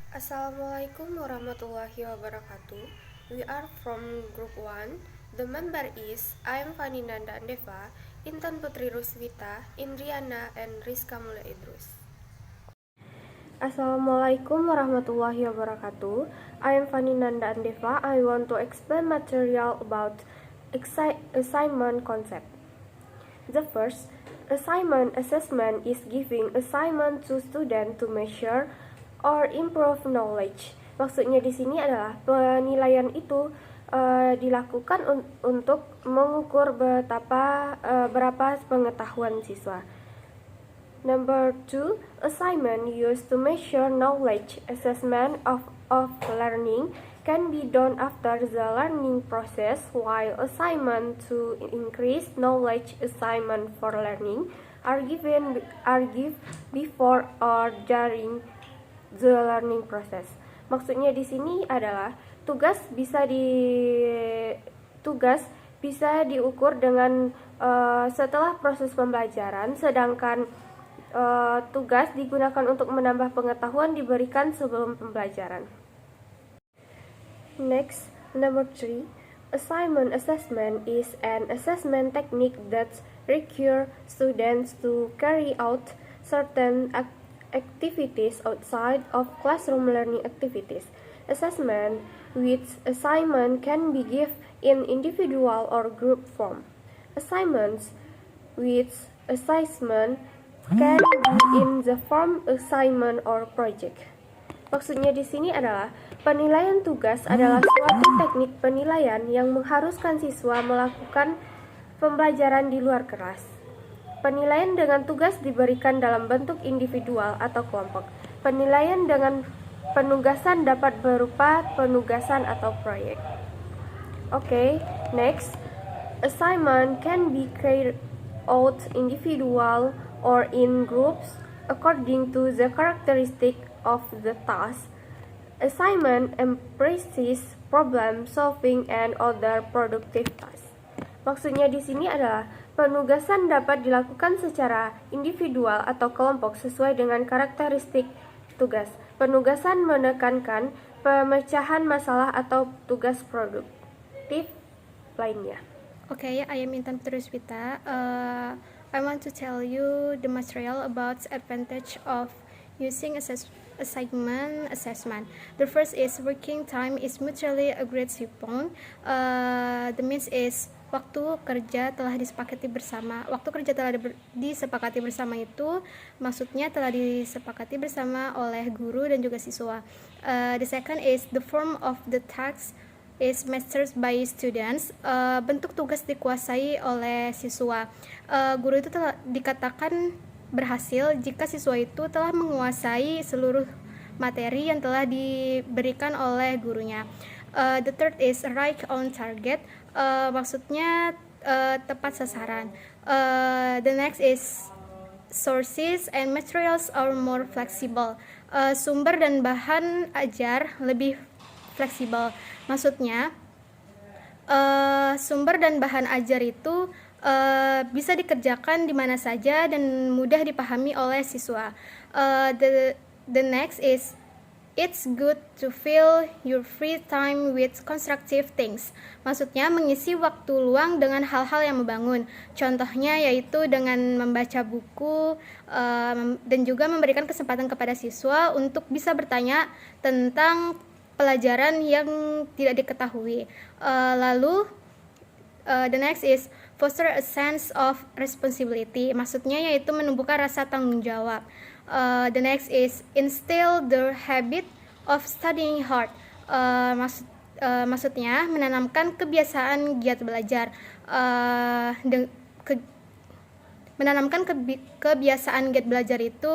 Assalamualaikum warahmatullahi wabarakatuh. We are from Group 1. The member is I am Fani Nanda Andeva, Intan Putri Ruswita, Indriana, and Rizka Mula Idrus. Assalamualaikum warahmatullahi wabarakatuh. I am Fani Nanda Andeva. I want to explain material about assignment concept. The first, assignment assessment is giving assignment to student to measure or improve knowledge. Maksudnya di sini adalah penilaian itu dilakukan untuk mengukur berapa pengetahuan siswa. Number 2, assignment used to measure knowledge. Assessment of learning can be done after the learning process, while assignment to increase knowledge assignment for learning are given before or during the learning process. Maksudnya di sini adalah tugas bisa diukur dengan setelah proses pembelajaran, sedangkan tugas digunakan untuk menambah pengetahuan diberikan sebelum pembelajaran. Next, number 3, assignment assessment is an assessment technique that requires students to carry out certain activities outside of classroom learning activities. Assessment with assignment can be given in individual or group form. Assignments with assessment can be in the form assignment or project. Maksudnya di sini adalah penilaian tugas adalah suatu teknik penilaian yang mengharuskan siswa melakukan pembelajaran di luar kelas. Penilaian dengan tugas diberikan dalam bentuk individual atau kelompok. Penilaian dengan penugasan dapat berupa penugasan atau proyek. Okay, next. Assignment can be carried out individual or in groups according to the characteristic of the task. Assignment embraces problem solving and other productive tasks. Maksudnya di sini adalah penugasan dapat dilakukan secara individual atau kelompok sesuai dengan karakteristik tugas. Penugasan menekankan pemecahan masalah atau tugas produktif lainnya. Okay, I am Intan Putri Ruswita. I want to tell you the material about advantage of using assignment assessment. The first is working time is mutually agreed upon. The means is waktu kerja telah disepakati bersama. Waktu kerja telah disepakati bersama itu maksudnya telah disepakati bersama oleh guru dan juga siswa. The second is the form of the task is mastered by students. Bentuk tugas dikuasai oleh siswa. Guru itu telah dikatakan berhasil jika siswa itu telah menguasai seluruh materi yang telah diberikan oleh gurunya. The third is right on target. Maksudnya tepat sasaran. The next is sources and materials are more flexible. Sumber dan bahan ajar lebih fleksibel. Maksudnya sumber dan bahan ajar itu bisa dikerjakan di mana saja dan mudah dipahami oleh siswa. The next is it's good to fill your free time with constructive things. Maksudnya mengisi waktu luang dengan hal-hal yang membangun. Contohnya yaitu dengan membaca buku dan juga memberikan kesempatan kepada siswa untuk bisa bertanya tentang pelajaran yang tidak diketahui. The next is foster a sense of responsibility. Maksudnya yaitu menumbuhkan rasa tanggung jawab. The next is instill the habit of studying hard. Maksudnya menanamkan kebiasaan giat belajar. Menanamkan kebiasaan giat belajar itu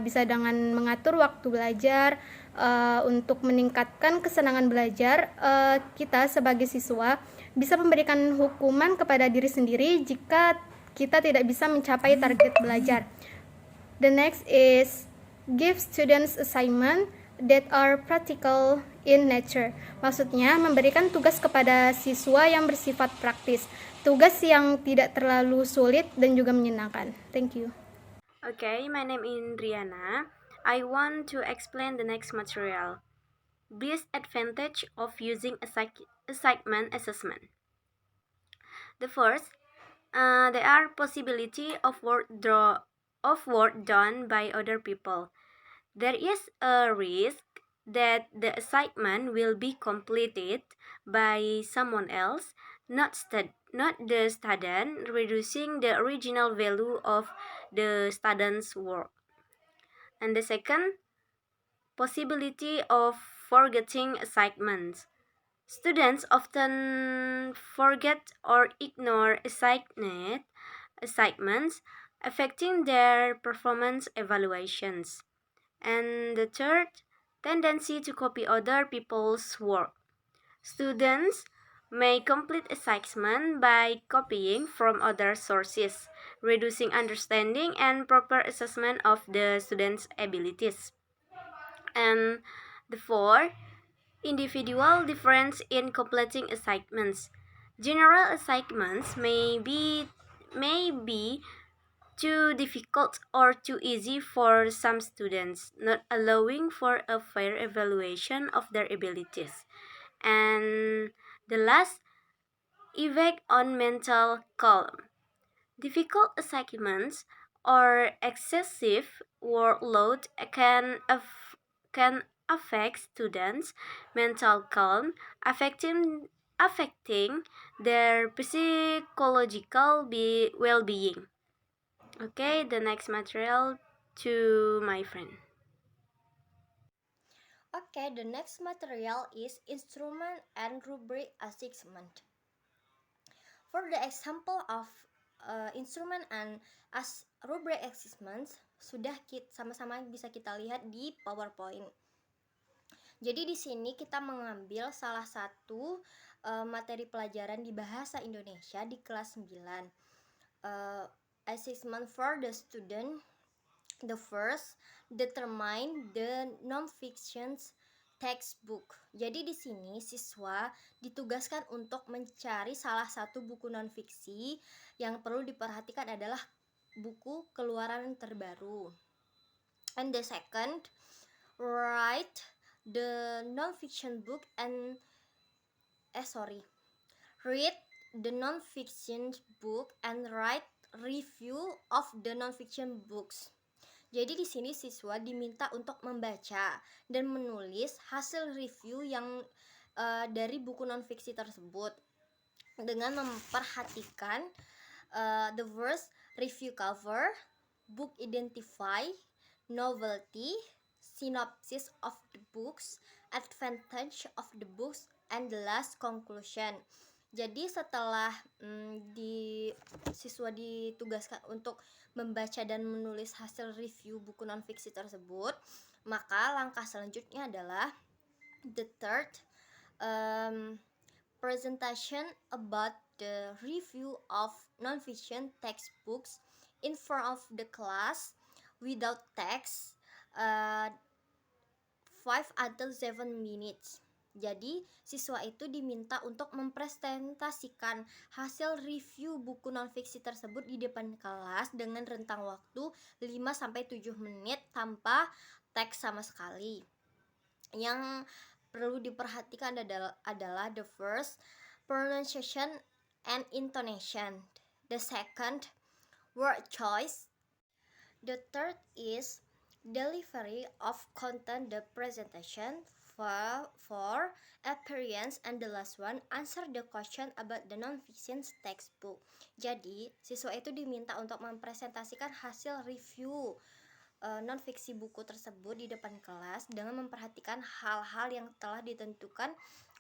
bisa dengan mengatur waktu belajar. Untuk meningkatkan kesenangan belajar, kita sebagai siswa bisa memberikan hukuman kepada diri sendiri jika kita tidak bisa mencapai target belajar. The next is give students assignment that are practical in nature. Maksudnya memberikan tugas kepada siswa yang bersifat praktis, tugas yang tidak terlalu sulit dan juga menyenangkan. Thank you. Okay, my name is Indriana. I want to explain the next material. Disadvantage of using assignment assessment. The first, there are possibility of work done by other people. There is a risk that the assignment will be completed by someone else, not the student, reducing the original value of the student's work. And the second, possibility of forgetting assignments. Students often forget or ignore assignments, affecting their performance evaluations. And the third, tendency to copy other people's work. Students may complete assignment by copying from other sources, reducing understanding and proper assessment of the student's abilities. And the fourth, individual difference in completing assignments. General assignments may be too difficult or too easy for some students, not allowing for a fair evaluation of their abilities. And the last, effect on mental calm. Difficult assignments or excessive workload can affect students' mental calm, affecting their psychological well-being. Okay, the next material to my friend. Okay, the next material is instrument and rubric assessment. For the example of instrument and rubric assessment, sudah sama-sama bisa kita lihat di PowerPoint. Jadi di sini kita mengambil salah satu materi pelajaran di bahasa Indonesia di kelas 9. Assessment for the student. The first, determine the non-fiction textbook. Jadi di sini siswa ditugaskan untuk mencari salah satu buku non-fiksi. Yang perlu diperhatikan adalah buku keluaran terbaru. And the second, write the non-fiction book and read the non-fiction book and write review of the non-fiction books. Jadi di sini siswa diminta untuk membaca dan menulis hasil review yang dari buku non-fiksi tersebut dengan memperhatikan the words review cover, book identify, novelty, synopsis of the books, advantage of the books, and the last conclusion. Jadi setelah siswa ditugaskan untuk membaca dan menulis hasil review buku non-fiksi tersebut, maka langkah selanjutnya adalah the third, presentation about the review of non-fiction textbooks in front of the class without text, 5 until 7 minutes. Jadi siswa itu diminta untuk mempresentasikan hasil review buku non-fiksi tersebut di depan kelas dengan rentang waktu 5-7 menit tanpa teks sama sekali. Yang perlu diperhatikan adalah the first, pronunciation and intonation. The second, word choice. The third is delivery of content, the presentation for appearance, and the last one, answer the question about the non-fiction textbook. Jadi siswa itu diminta untuk mempresentasikan hasil review non-fiksi buku tersebut di depan kelas dengan memperhatikan hal-hal yang telah ditentukan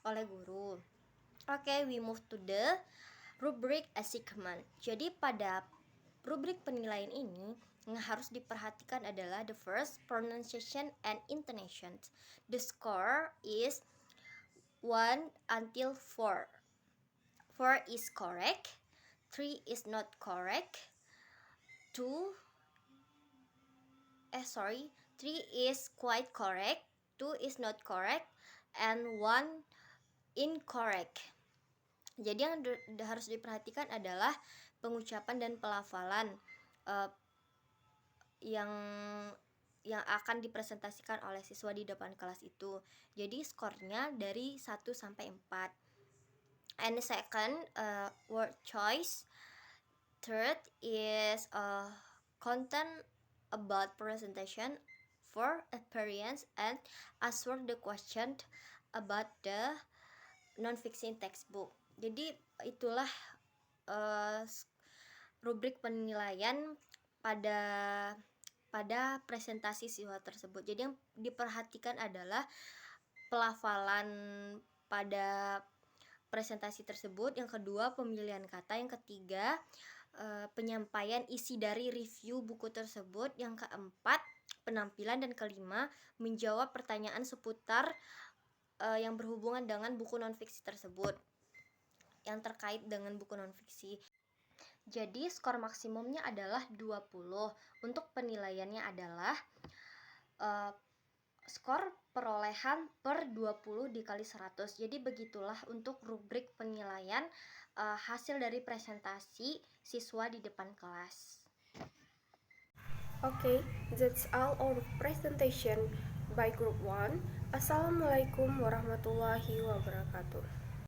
oleh guru. Okay, we move to the rubric assessment. Jadi pada rubrik penilaian ini yang harus diperhatikan adalah the first, pronunciation and intonation. The score is 1 until 4. 4 is correct, 3 is not correct, 3 is quite correct, 2 is not correct, and 1 incorrect. Jadi yang harus diperhatikan adalah pengucapan dan pelafalan yang yang akan dipresentasikan oleh siswa di depan kelas itu. Jadi skornya dari 1 sampai 4. And the second word choice. Third is content about presentation for experience and answer the question about the non-fiction textbook. Jadi itulah rubrik penilaian pada presentasi siswa tersebut. Jadi yang diperhatikan adalah pelafalan pada presentasi tersebut, yang kedua pemilihan kata, yang ketiga penyampaian isi dari review buku tersebut, yang keempat penampilan, dan kelima menjawab pertanyaan seputar yang berhubungan dengan buku nonfiksi tersebut, yang terkait dengan buku nonfiksi. Jadi skor maksimumnya adalah 20. Untuk penilaiannya adalah skor perolehan per 20 dikali 100. Jadi begitulah untuk rubrik penilaian hasil dari presentasi siswa di depan kelas. Okay, that's all our presentation by Group 1. Assalamualaikum warahmatullahi wabarakatuh.